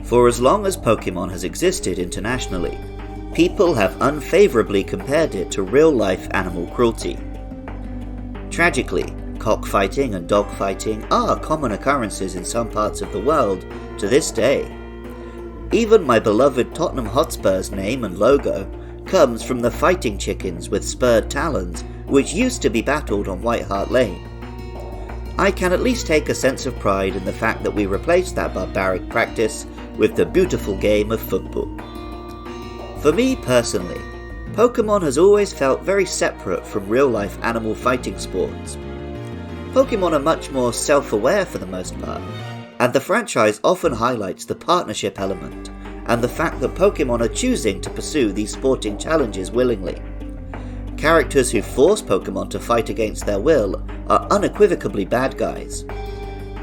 For as long as Pokemon has existed internationally, people have unfavourably compared it to real-life animal cruelty. Tragically, cockfighting and dogfighting are common occurrences in some parts of the world to this day. Even my beloved Tottenham Hotspur's name and logo comes from the fighting chickens with spurred talons which used to be battled on White Hart Lane. I can at least take a sense of pride in the fact that we replaced that barbaric practice with the beautiful game of football. For me personally, Pokemon has always felt very separate from real-life animal fighting sports. Pokemon are much more self-aware for the most part, and the franchise often highlights the partnership element and the fact that Pokemon are choosing to pursue these sporting challenges willingly. Characters who force Pokemon to fight against their will are unequivocally bad guys.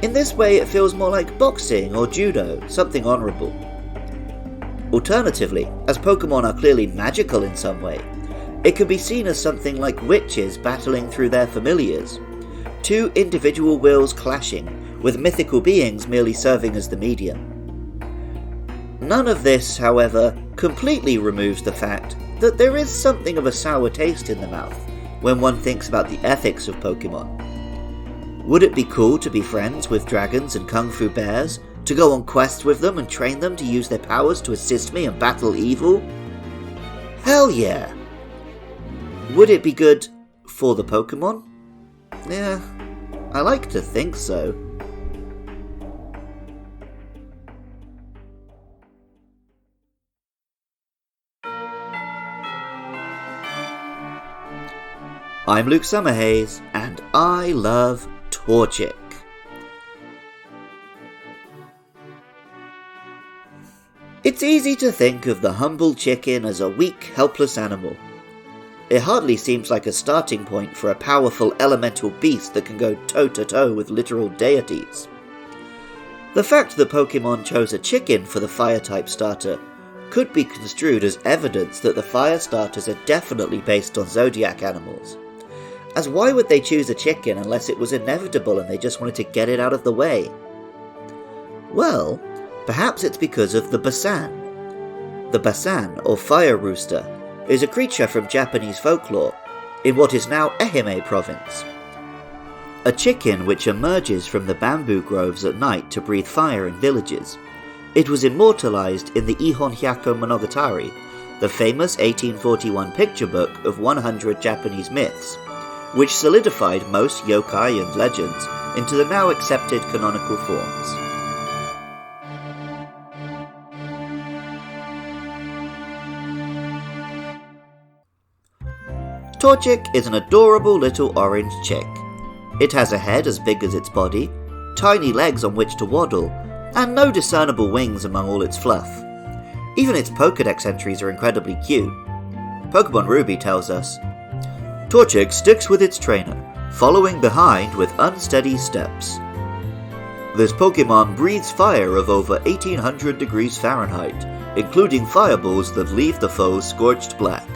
In this way it feels more like boxing or judo, something honourable. Alternatively, as Pokemon are clearly magical in some way, it could be seen as something like witches battling through their familiars, two individual wills clashing, with mythical beings merely serving as the medium. None of this, however, completely removes the fact that there is something of a sour taste in the mouth when one thinks about the ethics of Pokemon. Would it be cool to be friends with dragons and kung fu bears, to go on quests with them and train them to use their powers to assist me and battle evil? Hell yeah! Would it be good for the Pokemon? Yeah, I like to think so. I'm Luke Summerhaze, and I love Torchic. It's easy to think of the humble chicken as a weak, helpless animal. It hardly seems like a starting point for a powerful elemental beast that can go toe-to-toe with literal deities. The fact that Pokemon chose a chicken for the Fire-type starter could be construed as evidence that the Fire starters are definitely based on Zodiac animals. As why would they choose a chicken unless it was inevitable and they just wanted to get it out of the way? Well, perhaps it's because of the Basan. The Basan, or fire rooster, is a creature from Japanese folklore, in what is now Ehime province. A chicken which emerges from the bamboo groves at night to breathe fire in villages. It was immortalized in the Ihon Hyako Monogatari, the famous 1841 picture book of 100 Japanese myths, which solidified most yokai and legends into the now accepted canonical forms. Torchic is an adorable little orange chick. It has a head as big as its body, tiny legs on which to waddle, and no discernible wings among all its fluff. Even its Pokédex entries are incredibly cute. Pokemon Ruby tells us, Torchic sticks with its trainer, following behind with unsteady steps. This Pokemon breathes fire of over 1800 degrees Fahrenheit, including fireballs that leave the foes scorched black.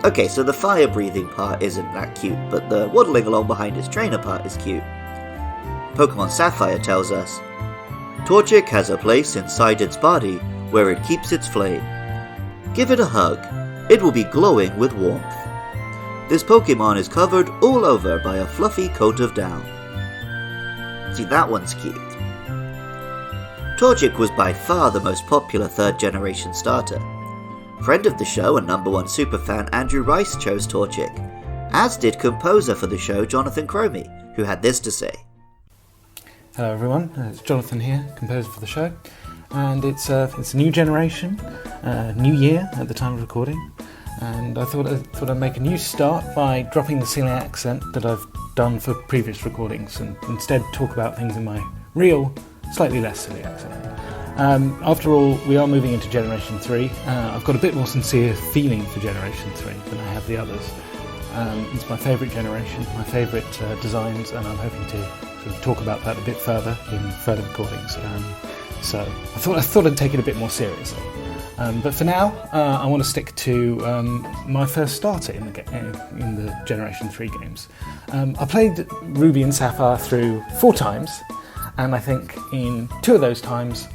Okay, so the fire breathing part isn't that cute, but the waddling along behind its trainer part is cute. Pokemon Sapphire tells us, Torchic has a place inside its body where it keeps its flame. Give it a hug, it will be glowing with warmth. This Pokemon is covered all over by a fluffy coat of down. See, that one's cute. Torchic was by far the most popular third generation starter. Friend of the show and #1 superfan Andrew Rice chose Torchic, as did composer for the show Jonathan Cromie, who had this to say. Hello everyone, it's Jonathan here, composer for the show, and it's a new generation, new year at the time of recording, and I thought I'd make a new start by dropping the silly accent that I've done for previous recordings and instead talk about things in my real, slightly less silly accent. After all, we are moving into Generation 3. I've got a bit more sincere feeling for Generation 3 than I have the others. It's my favourite generation, my favourite designs, and I'm hoping to sort of talk about that a bit further in further recordings. So I thought I'd take it a bit more seriously. But for now, I want to stick to my first starter in the Generation 3 games. I played Ruby and Sapphire through 4 times, and I think in 2 of those times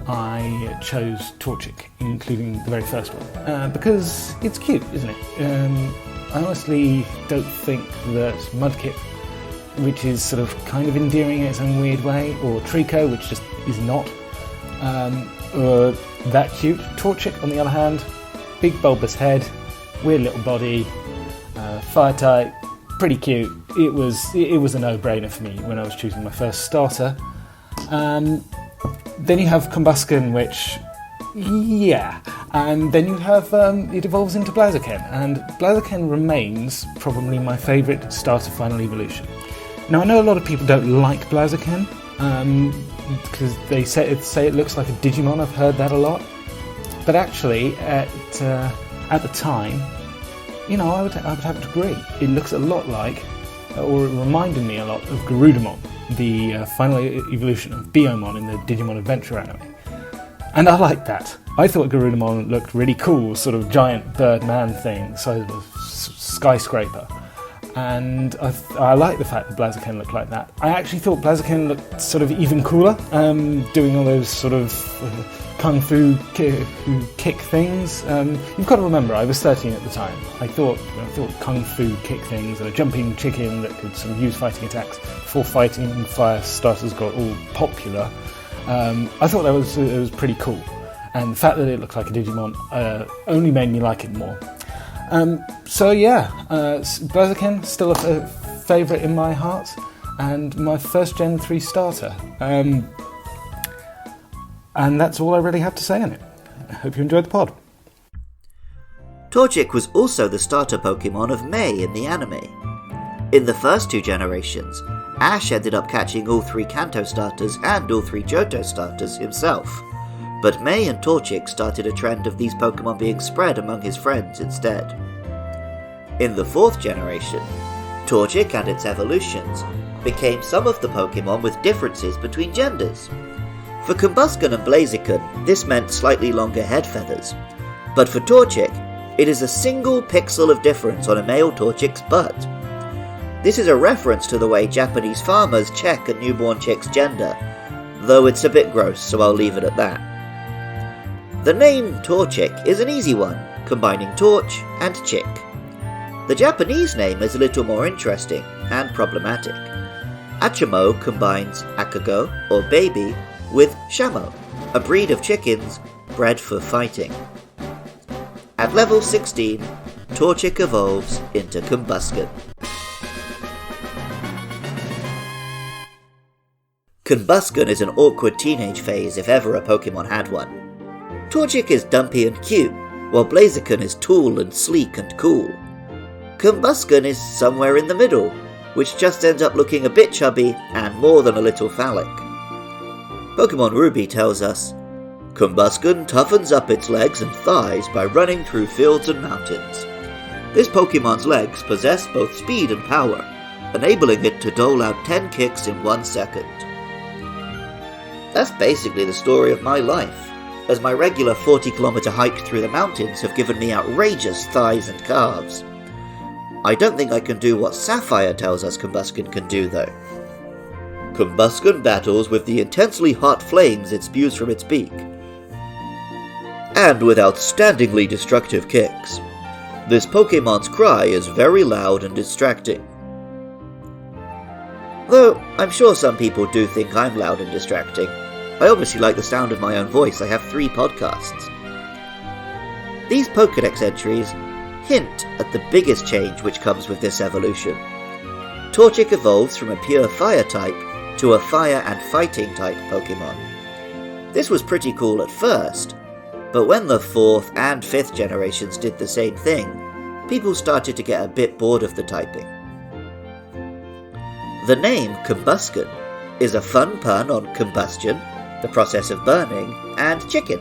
I chose Torchic, including the very first one, because it's cute, isn't it? I honestly don't think that Mudkip, which is sort of kind of endearing in its own weird way, or Trico, which just is not, are that cute. Torchic, on the other hand, big bulbous head, weird little body, fire type, pretty cute. It was a no-brainer for me when I was choosing my first starter. Then you have Combusken, which, yeah. And then you have, it evolves into Blaziken, and Blaziken remains probably my favourite starter final evolution. Now, I know a lot of people don't like Blaziken, because they say it looks like a Digimon. I've heard that a lot. But actually, at the time, I would have to agree. It looks a lot like, or it reminded me a lot of Garudamon, the final evolution of Biomon in the Digimon Adventure anime. And I liked that. I thought Garudamon looked really cool, sort of giant bird man thing, size of a skyscraper. And I like the fact that Blaziken looked like that. I actually thought Blaziken looked sort of even cooler, doing all those sort of kung fu kick things. You've got to remember, I was 13 at the time. I thought kung fu kick things and a jumping chicken that could sort of use fighting attacks before fighting and fire starters got all popular. I thought it was pretty cool, and the fact that it looked like a Digimon only made me like it more. Blaziken, still a favourite in my heart, and my first Gen 3 starter. And that's all I really have to say on it. I hope you enjoyed the pod. Torchic was also the starter Pokemon of May in the anime. In the first two generations, Ash ended up catching all 3 Kanto starters and all 3 Johto starters himself, but May and Torchic started a trend of these Pokemon being spread among his friends instead. In the 4th generation, Torchic and its evolutions became some of the Pokemon with differences between genders. For Combusken and Blaziken, this meant slightly longer head feathers, but for Torchic, it is a single pixel of difference on a male Torchic's butt. This is a reference to the way Japanese farmers check a newborn chick's gender, though it's a bit gross, so I'll leave it at that. The name Torchic is an easy one, combining torch and chick. The Japanese name is a little more interesting and problematic. Achimo combines akago, or baby, with shamo, a breed of chickens bred for fighting. At level 16, Torchic evolves into Combusken. Combusken is an awkward teenage phase if ever a Pokemon had one. Torchic is dumpy and cute, while Blaziken is tall and sleek and cool. Combusken is somewhere in the middle, which just ends up looking a bit chubby and more than a little phallic. Pokemon Ruby tells us, Combusken toughens up its legs and thighs by running through fields and mountains. This Pokemon's legs possess both speed and power, enabling it to dole out 10 kicks in 1 second. That's basically the story of my life, as my regular 40-kilometer hike through the mountains have given me outrageous thighs and calves. I don't think I can do what Sapphire tells us Combusken can do, though. Combusken battles with the intensely hot flames it spews from its beak, and with outstandingly destructive kicks. This Pokemon's cry is very loud and distracting. Though, I'm sure some people do think I'm loud and distracting. I obviously like the sound of my own voice. I have 3 podcasts. These Pokédex entries hint at the biggest change which comes with this evolution. Torchic evolves from a pure fire type to a fire and fighting type Pokemon. This was pretty cool at first, but when the 4th and 5th generations did the same thing, people started to get a bit bored of the typing. The name Combusken is a fun pun on combustion, the process of burning, and chicken.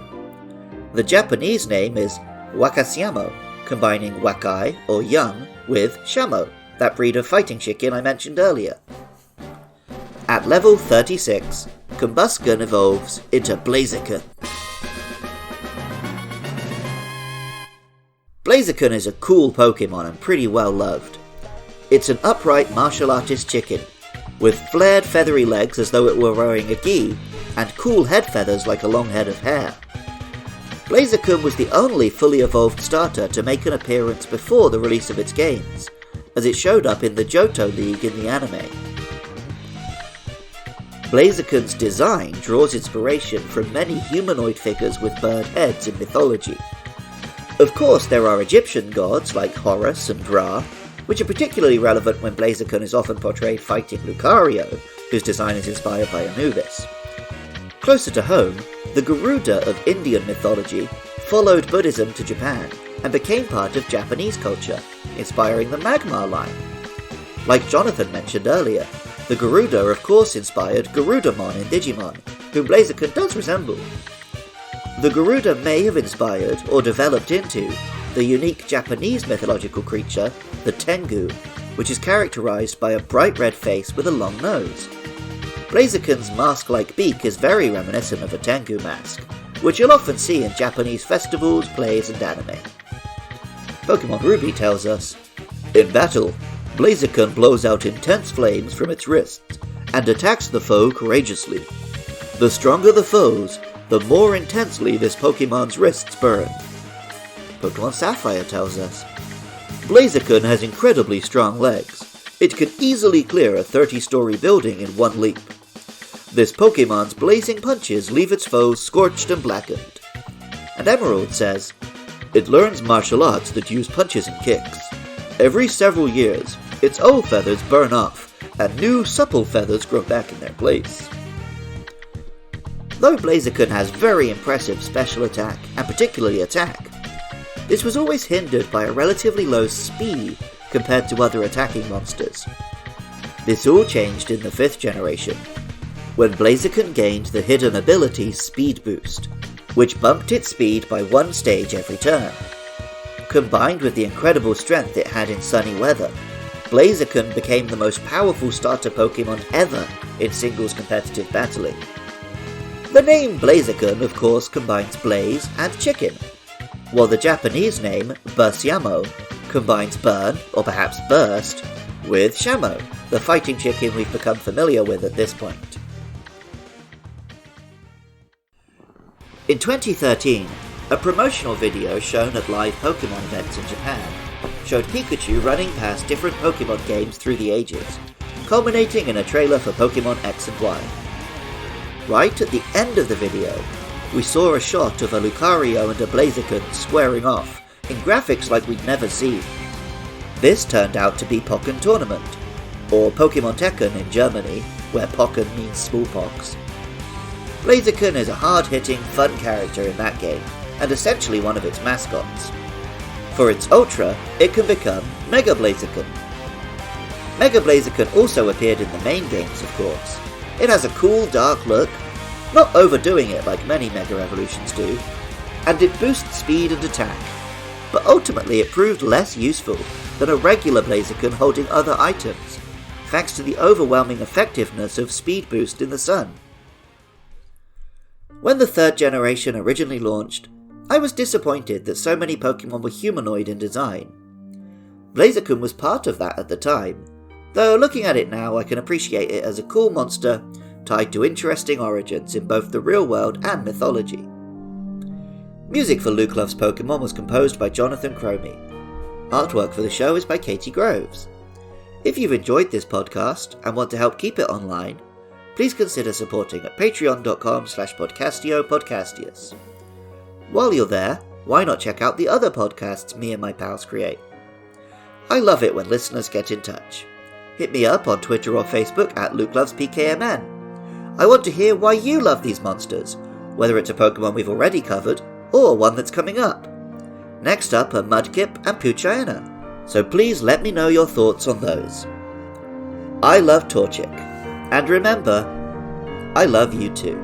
The Japanese name is Wakasiamo, combining Wakai, or young, with Shamo, that breed of fighting chicken I mentioned earlier. At level 36, Combusken evolves into Blaziken. Blaziken is a cool Pokemon and pretty well loved. It's an upright martial artist chicken, with flared feathery legs as though it were wearing a gi, and cool head feathers like a long head of hair. Blaziken was the only fully evolved starter to make an appearance before the release of its games, as it showed up in the Johto League in the anime. Blaziken's design draws inspiration from many humanoid figures with bird heads in mythology. Of course, there are Egyptian gods like Horus and Ra, which are particularly relevant when Blaziken is often portrayed fighting Lucario, whose design is inspired by Anubis. Closer to home, the Garuda of Indian mythology followed Buddhism to Japan and became part of Japanese culture, inspiring the Magmar line. Like Jonathan mentioned earlier, the Garuda of course inspired Garudamon in Digimon, whom Blaziken does resemble. The Garuda may have inspired or developed into the unique Japanese mythological creature, the Tengu, which is characterized by a bright red face with a long nose. Blaziken's mask-like beak is very reminiscent of a Tengu mask, which you'll often see in Japanese festivals, plays, and anime. Pokemon Ruby tells us, "In battle, Blaziken blows out intense flames from its wrists and attacks the foe courageously. The stronger the foes, the more intensely this Pokemon's wrists burn." Pokemon Sapphire tells us, "Blaziken has incredibly strong legs. It can easily clear a 30-story building in one leap. This Pokemon's blazing punches leave its foes scorched and blackened." And Emerald says, "It learns martial arts that use punches and kicks. Every several years, its old feathers burn off, and new supple feathers grow back in their place." Though Blaziken has very impressive special attack, and particularly attack, this was always hindered by a relatively low speed compared to other attacking monsters. This all changed in the 5th generation, when Blaziken gained the hidden ability Speed Boost, which bumped its speed by 1 stage every turn. Combined with the incredible strength it had in sunny weather, Blaziken became the most powerful starter Pokemon ever in singles competitive battling. The name Blaziken, of course, combines blaze and chicken, while the Japanese name Bursiamo combines burn, or perhaps burst, with Shamo, the fighting chicken we've become familiar with at this point. In 2013, a promotional video shown at live Pokemon events in Japan showed Pikachu running past different Pokemon games through the ages, culminating in a trailer for Pokemon X and Y. Right at the end of the video, we saw a shot of a Lucario and a Blaziken squaring off, in graphics like we'd never seen. This turned out to be Pokken Tournament, or Pokemon Tekken in Germany, where Pokken means smallpox. Blaziken is a hard-hitting, fun character in that game, and essentially one of its mascots. For its Ultra, it can become Mega Blaziken. Mega Blaziken also appeared in the main games, of course. It has a cool, dark look, not overdoing it like many Mega Evolutions do, and it boosts speed and attack, but ultimately it proved less useful than a regular Blaziken holding other items, thanks to the overwhelming effectiveness of Speed Boost in the sun. When the 3rd generation originally launched, I was disappointed that so many Pokemon were humanoid in design. Blaziken was part of that at the time, though looking at it now I can appreciate it as a cool monster tied to interesting origins in both the real world and mythology. Music for Luke Loves Pokemon was composed by Jonathan Cromie. Artwork for the show is by Katie Groves. If you've enjoyed this podcast and want to help keep it online, please consider supporting at patreon.com/podcastiopodcastius. While you're there, why not check out the other podcasts me and my pals create? I love it when listeners get in touch. Hit me up on Twitter or Facebook at LukeLovesPKMN. I want to hear why you love these monsters, whether it's a Pokemon we've already covered, or one that's coming up. Next up are Mudkip and Poochyena, so please let me know your thoughts on those. I love Torchic, and remember, I love you too.